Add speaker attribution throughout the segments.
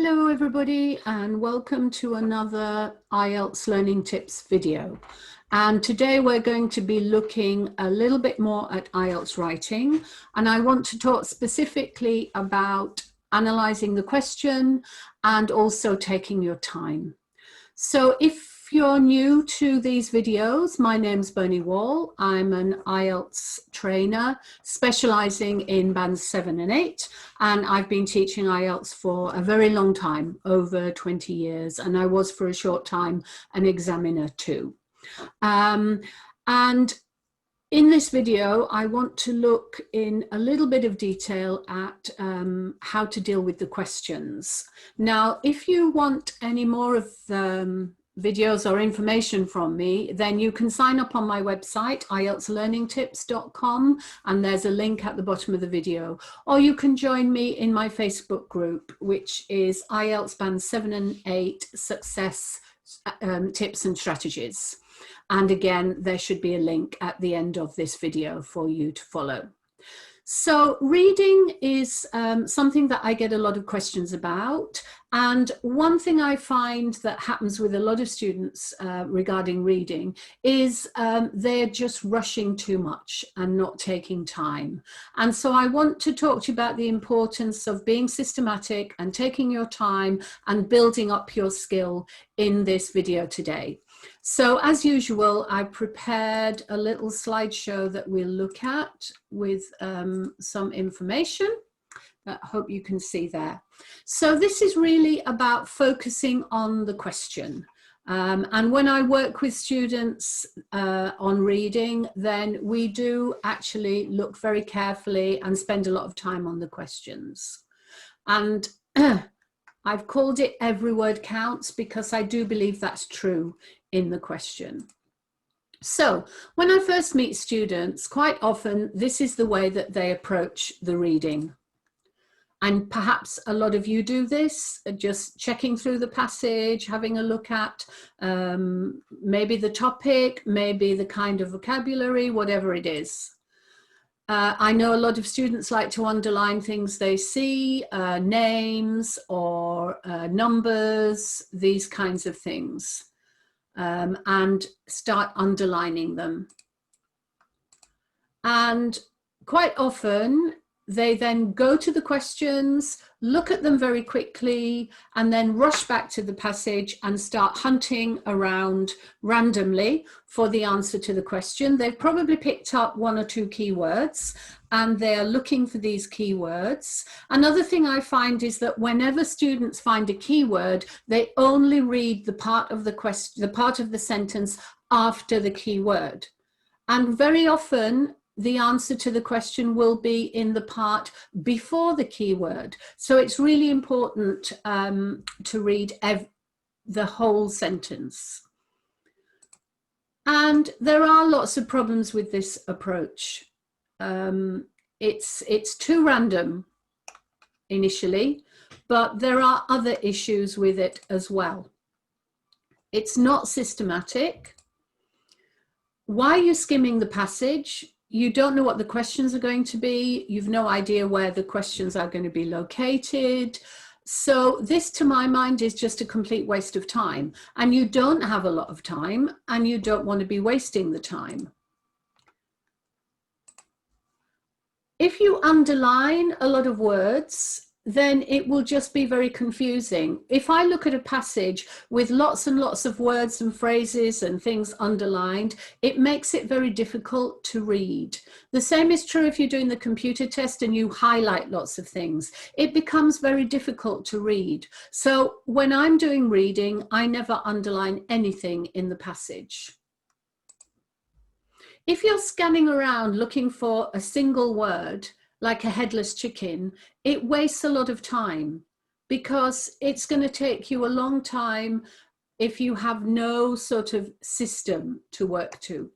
Speaker 1: Hello everybody and welcome to another IELTS Learning Tips video. And today we're going to be looking a little bit more at IELTS writing, and I want to talk specifically about analysing the question and also taking your time. So if you're new to these videos, my name's Bernie Wall. I'm an IELTS trainer specialising in bands 7 and 8, and I've been teaching IELTS for a very long time, over 20 years, and I was for a short time an examiner too. And in this video, I want to look in a little bit of detail at how to deal with the questions. Now, if you want any more of videos or information from me, then you can sign up on my website, IELTSlearningtips.com, and there's a link at the bottom of the video. Or you can join me in my Facebook group, which is IELTS Band 7 and 8 Success Tips and Strategies. And again, there should be a link at the end of this video for you to follow. So reading is something that I get a lot of questions about. And one thing I find that happens with a lot of students regarding reading is they're just rushing too much and not taking time. And so I want to talk to you about the importance of being systematic and taking your time and building up your skill in this video today. So as usual, I prepared a little slideshow that we'll look at with some information that I hope you can see there. So this is really about focusing on the question. And when I work with students on reading, then we do actually look very carefully and spend a lot of time on the questions. And I've called it every word counts because I do believe that's true in the question. So when I first meet students, quite often this is the way that they approach the reading. And perhaps a lot of you do this, just checking through the passage, having a look at maybe the topic, maybe the kind of vocabulary, whatever it is. I know a lot of students like to underline things they see, names or numbers, these kinds of things, and start underlining them. And quite often, they then go to the questions, look at them very quickly, and then rush back to the passage and start hunting around randomly for the answer to the question. They've probably picked up one or two keywords and they're looking for these keywords. Another thing I find is that whenever students find a keyword, they only read the part of the question, the part of the sentence after the keyword. And very often, the answer to the question will be in the part before the keyword. So it's really important to read the whole sentence. And there are lots of problems with this approach. It's too random initially, but there are other issues with it as well. It's not systematic. Why are you skimming the passage? You don't know what the questions are going to be. You've no idea where the questions are going to be located. So this, to my mind, is just a complete waste of time. And you don't have a lot of time, and you don't want to be wasting the time. If you underline a lot of words, then it will just be very confusing. If I look at a passage with lots and lots of words and phrases and things underlined, it makes it very difficult to read. The same is true if you're doing the computer test and you highlight lots of things. It becomes very difficult to read. So when I'm doing reading, I never underline anything in the passage. If you're scanning around looking for a single word, like a headless chicken, it wastes a lot of time because it's going to take you a long time if you have no sort of system to work to.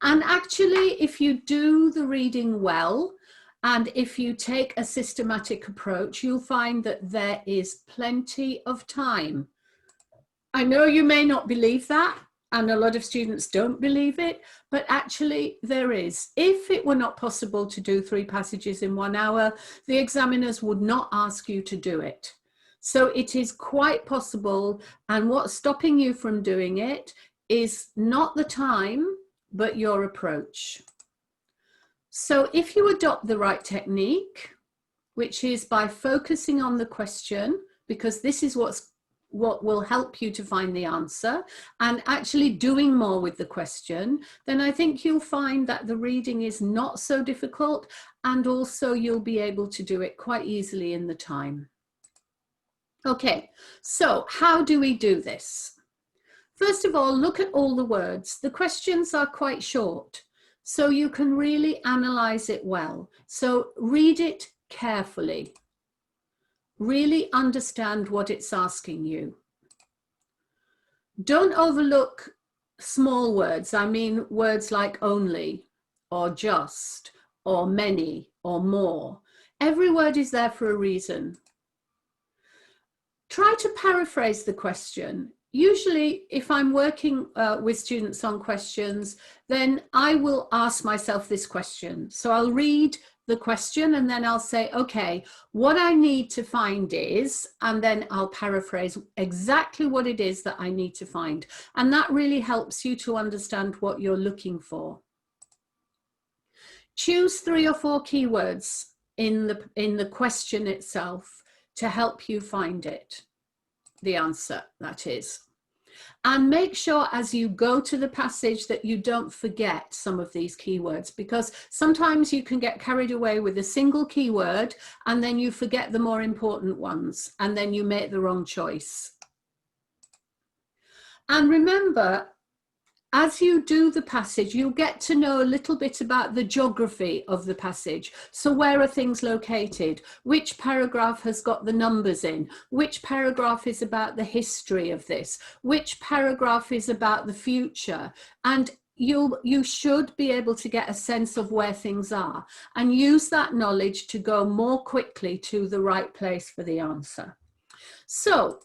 Speaker 1: And actually, if you do the reading well, and if you take a systematic approach, you'll find that there is plenty of time. I know you may not believe that, and a lot of students don't believe it, but actually there is. If it were not possible to do 3 passages in 1 hour, the examiners would not ask you to do it. So it is quite possible, and what's stopping you from doing it is not the time, but your approach. So if you adopt the right technique, which is by focusing on the question, because this is what will help you to find the answer, and actually doing more with the question, then I think you'll find that the reading is not so difficult, and also you'll be able to do it quite easily in the time. Okay, so how do we do this? First of all, look at all the words. The questions are quite short, so you can really analyze it well. So read it carefully. Really understand what it's asking you. Don't overlook small words. I mean words like only, or just, or many, or more. Every word is there for a reason. Try to paraphrase the question. Usually, if I'm working with students on questions, then I will ask myself this question. So I'll read the question and then I'll say, okay, what I need to find is, and then I'll paraphrase exactly what it is that I need to find. And that really helps you to understand what you're looking for. Choose 3 or 4 keywords in the question itself to help you find it, the answer, that is. And make sure as you go to the passage that you don't forget some of these keywords, because sometimes you can get carried away with a single keyword and then you forget the more important ones and then you make the wrong choice. And remember, as you do the passage, you'll get to know a little bit about the geography of the passage. So where are things located? Which paragraph has got the numbers in? Which paragraph is about the history of this? Which paragraph is about the future? And you should be able to get a sense of where things are and use that knowledge to go more quickly to the right place for the answer. So,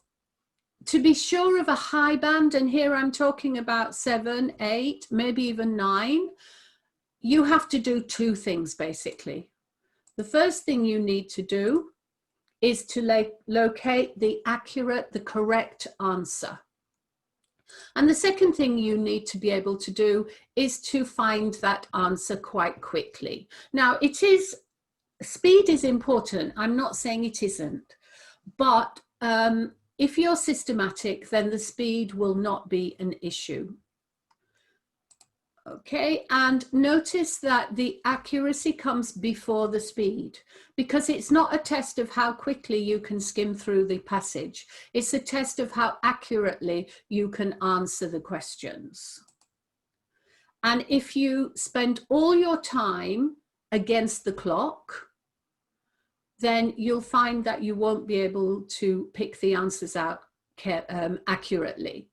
Speaker 1: to be sure of a high band, and here I'm talking about 7, 8, maybe even 9, you have to do 2 things basically. The first thing you need to do is to locate the correct answer. And the second thing you need to be able to do is to find that answer quite quickly. Now, speed is important. I'm not saying it isn't, but if you're systematic, then the speed will not be an issue. Okay, and notice that the accuracy comes before the speed, because it's not a test of how quickly you can skim through the passage. It's a test of how accurately you can answer the questions. And if you spend all your time against the clock, then you'll find that you won't be able to pick the answers out accurately.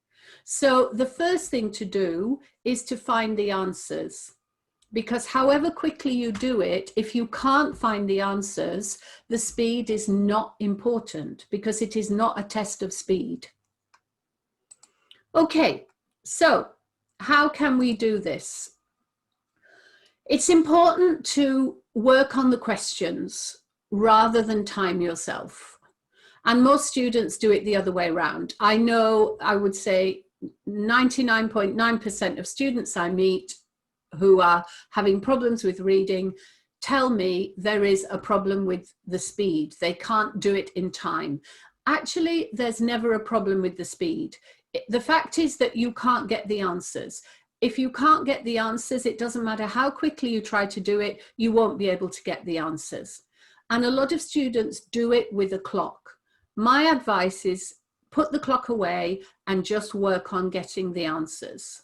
Speaker 1: So the first thing to do is to find the answers, because however quickly you do it, if you can't find the answers, the speed is not important, because it is not a test of speed. Okay, so how can we do this? It's important to work on the questions rather than time yourself. And most students do it the other way around. I know, I would say 99.9% of students I meet who are having problems with reading tell me there is a problem with the speed. They can't do it in time. Actually, there's never a problem with the speed. The fact is that you can't get the answers. If you can't get the answers, it doesn't matter how quickly you try to do it, you won't be able to get the answers. And a lot of students do it with a clock. My advice is put the clock away and just work on getting the answers.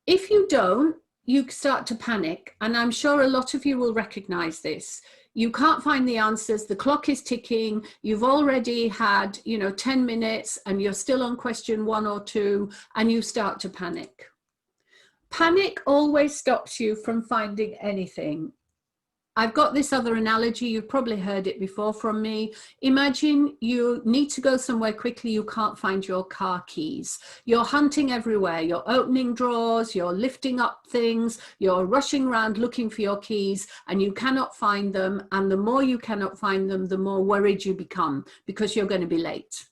Speaker 1: If you don't, you start to panic. And I'm sure a lot of you will recognize this. You can't find the answers, the clock is ticking, you've already had, 10 minutes and you're still on question 1 or 2, and you start to panic. Panic always stops you from finding anything. I've got this other analogy, you've probably heard it before from me. Imagine you need to go somewhere quickly, you can't find your car keys. You're hunting everywhere, you're opening drawers, you're lifting up things, you're rushing around looking for your keys, and you cannot find them. And the more you cannot find them, the more worried you become because you're going to be late.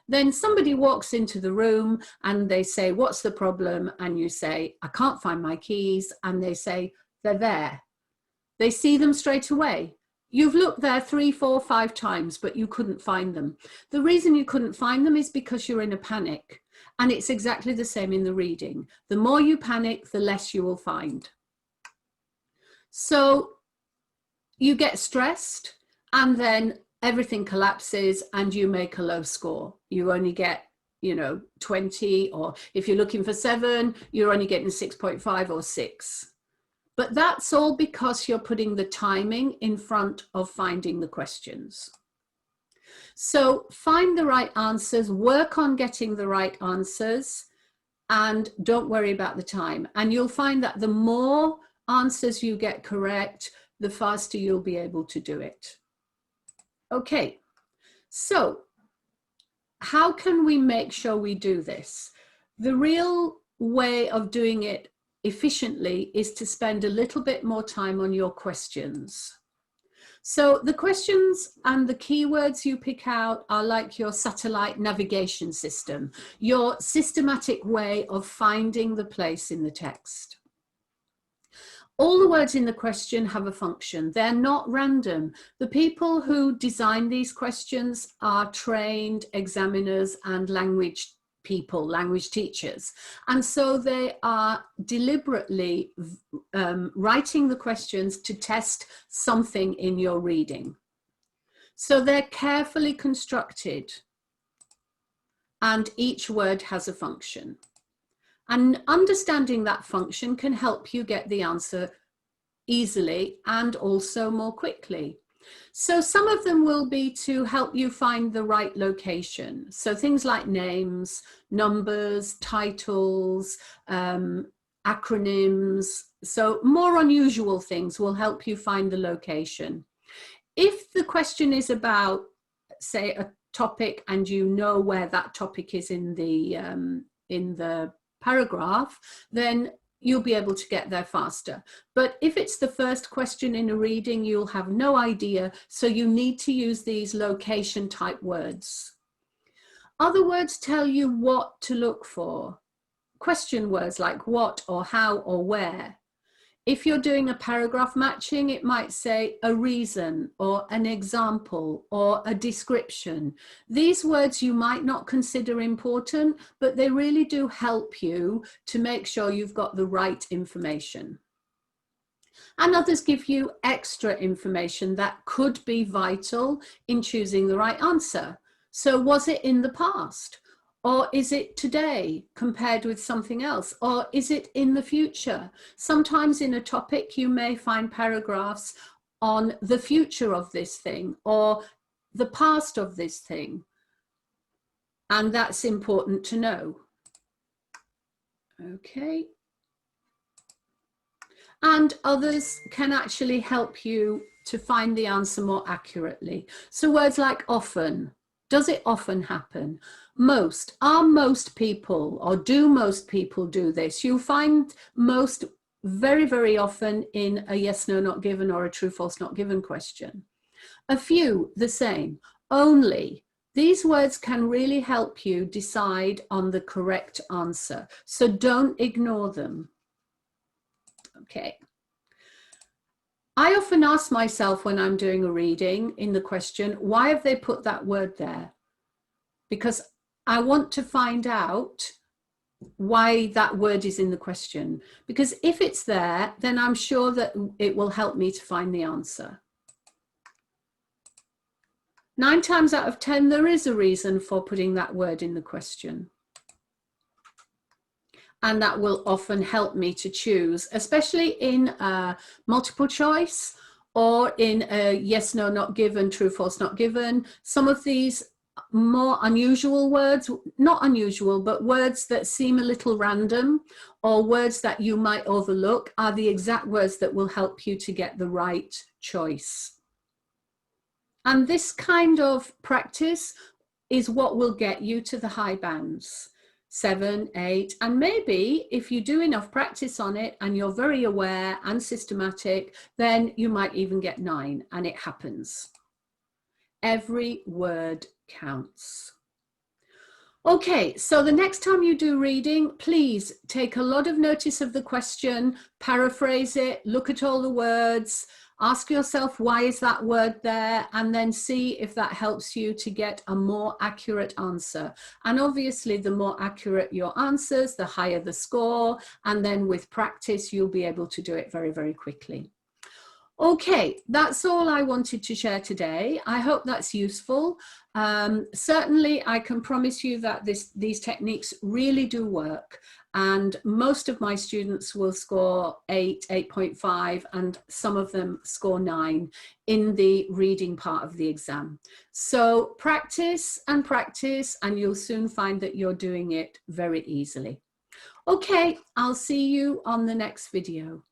Speaker 1: Then somebody walks into the room and they say, what's the problem? And you say, I can't find my keys. And they say, they're there. They see them straight away. You've looked there 3, 4, 5 times, but you couldn't find them. The reason you couldn't find them is because you're in a panic. And it's exactly the same in the reading. The more you panic, the less you will find. So you get stressed and then everything collapses and you make a low score. You only get, 20, or if you're looking for 7, you're only getting 6.5 or 6. But that's all because you're putting the timing in front of finding the questions. So find the right answers, work on getting the right answers, and don't worry about the time. And you'll find that the more answers you get correct, the faster you'll be able to do it. Okay, so how can we make sure we do this? The real way of doing it efficiently is to spend a little bit more time on your questions. So the questions and the keywords you pick out are like your satellite navigation system, your systematic way of finding the place in the text. All the words in the question have a function. They're not random. The people who design these questions are trained examiners and language people, language teachers. And so they are deliberately writing the questions to test something in your reading. So they're carefully constructed and each word has a function. And understanding that function can help you get the answer easily and also more quickly. So some of them will be to help you find the right location. So things like names, numbers, titles, acronyms. So more unusual things will help you find the location. If the question is about, say, a topic and you know where that topic is in the paragraph, then you'll be able to get there faster. But if it's the first question in a reading, you'll have no idea. So you need to use these location type words. Other words tell you what to look for. Question words like what or how or where. If you're doing a paragraph matching, it might say a reason or an example or a description. These words you might not consider important, but they really do help you to make sure you've got the right information. And others give you extra information that could be vital in choosing the right answer. So was it in the past? Or is it today compared with something else? Or is it in the future? Sometimes in a topic, you may find paragraphs on the future of this thing or the past of this thing. And that's important to know. Okay. And others can actually help you to find the answer more accurately. So words like often. Does it often happen? Most. Are most people, or do most people do this? You'll find most very, very often in a yes, no, not given or a true, false, not given question. A few, the same. Only. These words can really help you decide on the correct answer. So don't ignore them. Okay. I often ask myself when I'm doing a reading in the question, why have they put that word there? Because I want to find out why that word is in the question. Because if it's there, then I'm sure that it will help me to find the answer. 9 times out of 10, there is a reason for putting that word in the question. And that will often help me to choose, especially in a multiple choice or in a yes, no, not given, true, false, not given. Some of these more unusual words, not unusual, but words that seem a little random or words that you might overlook are the exact words that will help you to get the right choice. And this kind of practice is what will get you to the high bands, 7, 8, and maybe if you do enough practice on it and you're very aware and systematic, then you might even get 9, and it happens. Every word counts. Okay, so the next time you do reading, please take a lot of notice of the question, paraphrase it, look at all the words, ask yourself why is that word there, and then see if that helps you to get a more accurate answer. And obviously the more accurate your answers, the higher the score, and then with practice you'll be able to do it very, very quickly. Okay, that's all I wanted to share today. I hope that's useful. Certainly, I can promise you that these techniques really do work. And most of my students will score 8, 8.5, and some of them score 9 in the reading part of the exam. So practice, and you'll soon find that you're doing it very easily. Okay, I'll see you on the next video.